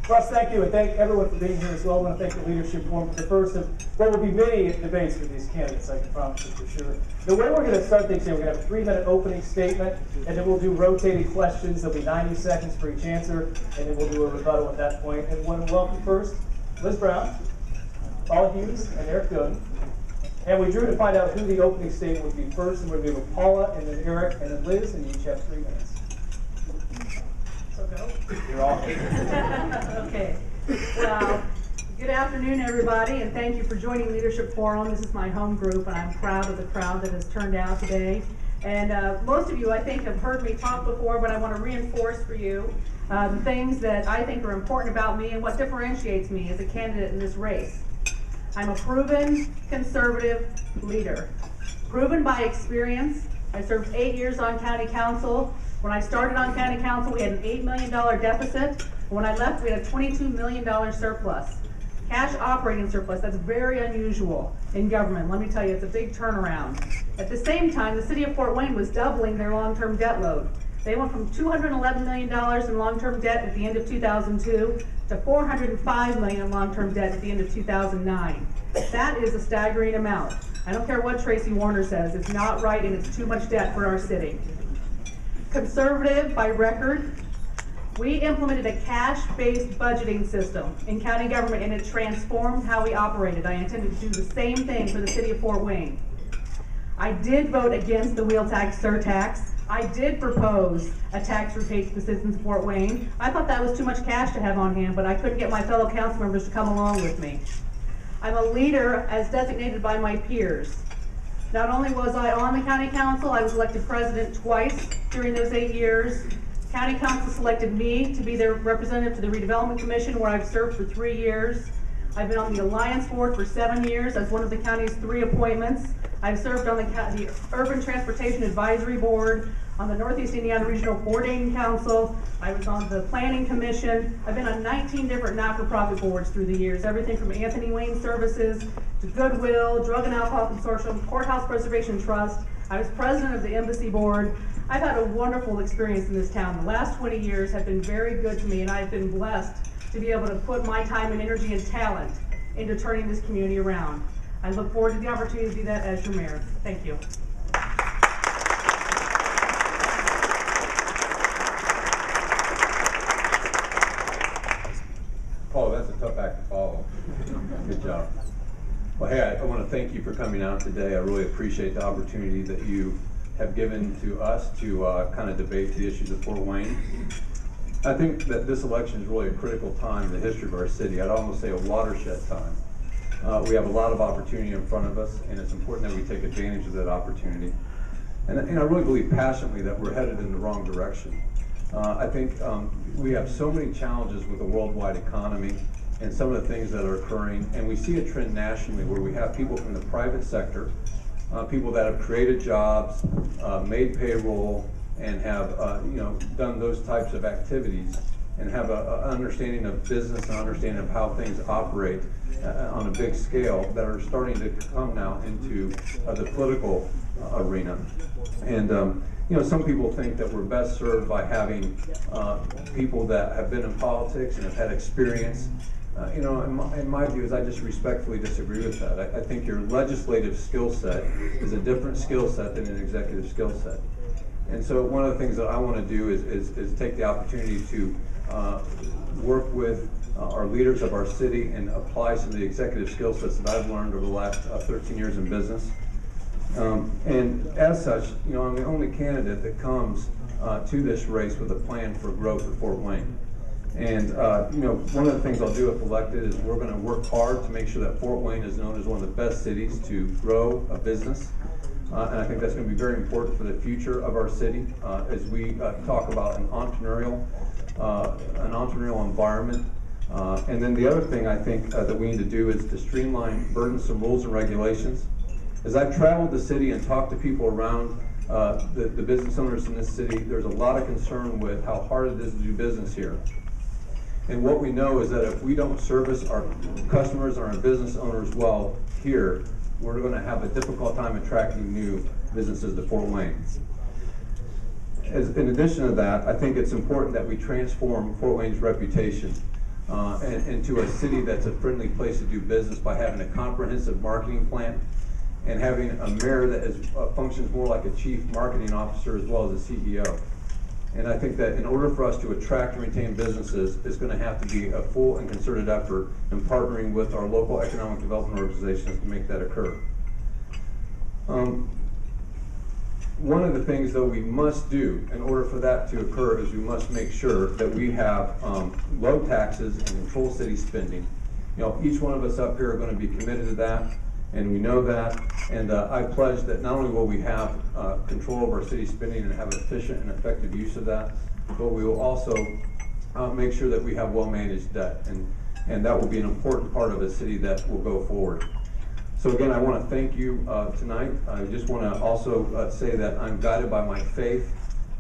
Russ, thank you, and thank everyone for being here as well. I want to thank the leadership forum for the first of what will be many debates with these candidates, I can promise you for sure. The way we're going to start things here, we're going to have a 3-minute opening statement, and then we'll do rotating questions. There'll be 90 seconds for each answer, and then we'll do a rebuttal at that point. And want to welcome first Liz Brown, Paula Hughes, and Eric Doden. And we drew to find out who the opening statement would be first, and we're going to be with Paula, and then Eric, and then Liz, and you each have 3 minutes. So go. You're off. Okay. Well, good afternoon, everybody, and thank you for joining Leadership Forum. This is my home group, and I'm proud of the crowd that has turned out today. And most of you, I think, have heard me talk before, but I want to reinforce for you the things that I think are important about me and what differentiates me as a candidate in this race. I'm a proven conservative leader, proven by experience. I served 8 years on county council. When I started on county council, we had an $8 million deficit. When I left, we had a $22 million surplus. Cash operating surplus, that's very unusual in government. Let me tell you, it's a big turnaround. At the same time, the city of Fort Wayne was doubling their long-term debt load. They went from $211 million in long-term debt at the end of 2002 to $405 million in long-term debt at the end of 2009. That is a staggering amount. I don't care what Tracy Warner says, it's not right and it's too much debt for our city. Conservative by record, we implemented a cash-based budgeting system in county government, and it transformed how we operated. I intended to do the same thing for the city of Fort Wayne. I did vote against the wheel tax surtax. I did propose a tax rebate to the citizens of Fort Wayne. I thought that was too much cash to have on hand, but I couldn't get my fellow council members to come along with me. I'm a leader as designated by my peers. Not only was I on the county council, I was elected president twice during those 8 years. County council selected me to be their representative to the redevelopment commission, where I've served for 3 years. I've been on the Alliance Board for 7 years as one of the county's 3 appointments. I've served on the Urban Transportation Advisory Board, on the Northeast Indiana Regional Boarding Council. I was on the Planning Commission. I've been on 19 different not-for-profit boards through the years, everything from Anthony Wayne Services to Goodwill, Drug and Alcohol Consortium, Courthouse Preservation Trust. I was president of the Embassy Board. I've had a wonderful experience in this town. The last 20 years have been very good to me, and I've been blessed to be able to put my time and energy and talent into turning this community around. I look forward to the opportunity to do that as your mayor. Thank you. Oh, that's a tough act to follow. Good job. Well, hey, I want to thank you for coming out today. I really appreciate the opportunity that you have given to us to kind of debate the issues of Fort Wayne. I think that this election is really a critical time in the history of our city. I'd almost say a watershed time. We have a lot of opportunity in front of us, and it's important that we take advantage of that opportunity. And I really believe passionately that we're headed in the wrong direction. I think we have so many challenges with the worldwide economy and some of the things that are occurring, and we see a trend nationally where we have people from the private sector, people that have created jobs, made payroll, and have done those types of activities, and have an understanding of business and understanding of how things operate on a big scale, that are starting to come now into the political arena. And some people think that we're best served by having people that have been in politics and have had experience. In my views, I just respectfully disagree with that. I think your legislative skill set is a different skill set than an executive skill set. And so one of the things that I want to do is take the opportunity to work with our leaders of our city and apply some of the executive skill sets that I've learned over the last 13 years in business. And as such, I'm the only candidate that comes to this race with a plan for growth at Fort Wayne. And one of the things I'll do if elected is we're going to work hard to make sure that Fort Wayne is known as one of the best cities to grow a business. And I think that's going to be very important for the future of our city as we talk about an entrepreneurial environment. And then the other thing I think that we need to do is to streamline burdensome rules and regulations. As I've traveled the city and talked to people around the business owners in this city, there's a lot of concern with how hard it is to do business here. And what we know is that if we don't service our customers and our business owners well here, we're going to have a difficult time attracting new businesses to Fort Wayne. In addition to that, I think it's important that we transform Fort Wayne's reputation. and to a city that's a friendly place to do business by having a comprehensive marketing plan and having a mayor that functions more like a chief marketing officer as well as a CEO. And I think that in order for us to attract and retain businesses, it's going to have to be a full and concerted effort in partnering with our local economic development organizations to make that occur. One of the things, though, we must do in order for that to occur is we must make sure that we have low taxes and control city spending. You know, each one of us up here are going to be committed to that, and we know that. And I pledge that not only will we have control of our city spending and have efficient and effective use of that, but we will also make sure that we have well-managed debt. And that will be an important part of a city that will go forward. So again, I want to thank you tonight. I just want to also say that I'm guided by my faith,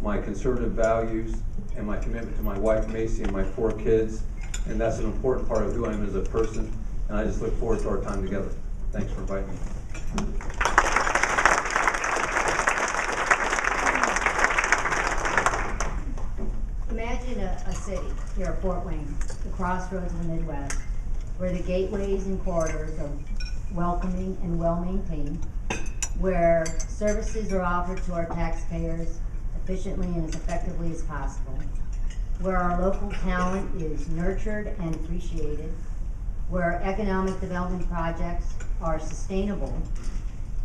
my conservative values, and my commitment to my wife, Macy, and my 4 kids. And that's an important part of who I am as a person. And I just look forward to our time together. Thanks for inviting me. Imagine a city here at Fort Wayne, the crossroads of the Midwest, where the gateways and corridors are welcoming and well-maintained, where services are offered to our taxpayers efficiently and as effectively as possible, where our local talent is nurtured and appreciated, where economic development projects are sustainable,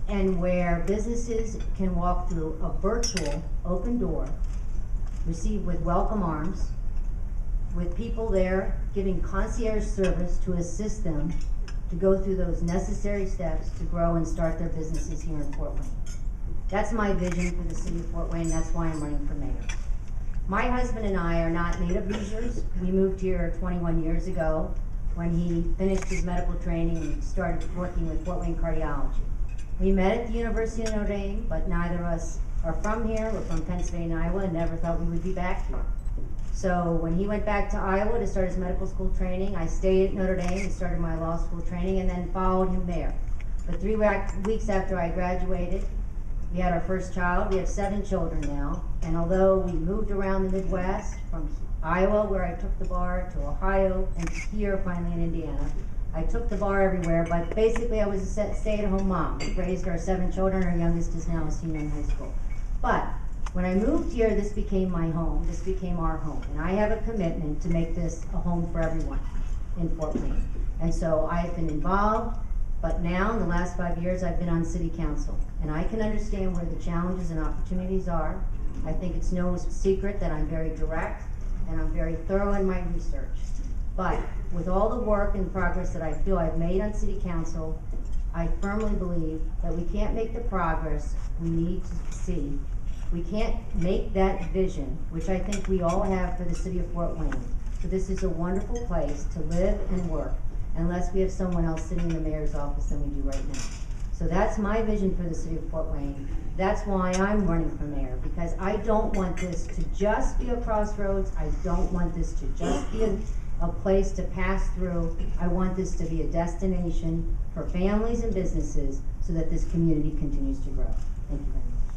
and where businesses can walk through a virtual open door, received with welcome arms, with people there giving concierge service to assist them to go through those necessary steps to grow and start their businesses here in Fort Wayne. That's my vision for the city of Fort Wayne. That's why I'm running for mayor. My husband and I are not native Hoosiers. We moved here 21 years ago when he finished his medical training and started working with Fort Wayne Cardiology. We met at the University of Notre Dame, but neither of us are from here. We're from Pennsylvania, Iowa, and never thought we would be back here. So when he went back to Iowa to start his medical school training, I stayed at Notre Dame and started my law school training and then followed him there. But 3 weeks after I graduated, we had our first child. We have 7 children now. And although we moved around the Midwest, from Iowa, where I took the bar, to Ohio, and here finally in Indiana, I took the bar everywhere, but basically I was a stay-at-home mom. We raised our 7 children. Our youngest is now a senior in high school. But when I moved here, this became my home. This became our home. And I have a commitment to make this a home for everyone in Fort Wayne. And so I've been involved, but now in the last 5 years, I've been on city council. And I can understand where the challenges and opportunities are. I think it's no secret that I'm very direct and I'm very thorough in my research. But with all the work and progress that I feel I've made on city council, I firmly believe that we can't make the progress we need to see. We can't make that vision, which I think we all have for the city of Fort Wayne. So this is a wonderful place to live and work, unless we have someone else sitting in the mayor's office than we do right now. So that's my vision for the city of Fort Wayne. That's why I'm running for mayor, because I don't want this to just be a crossroads. I don't want this to just be a place to pass through. I want this to be a destination for families and businesses so that this community continues to grow. Thank you very much.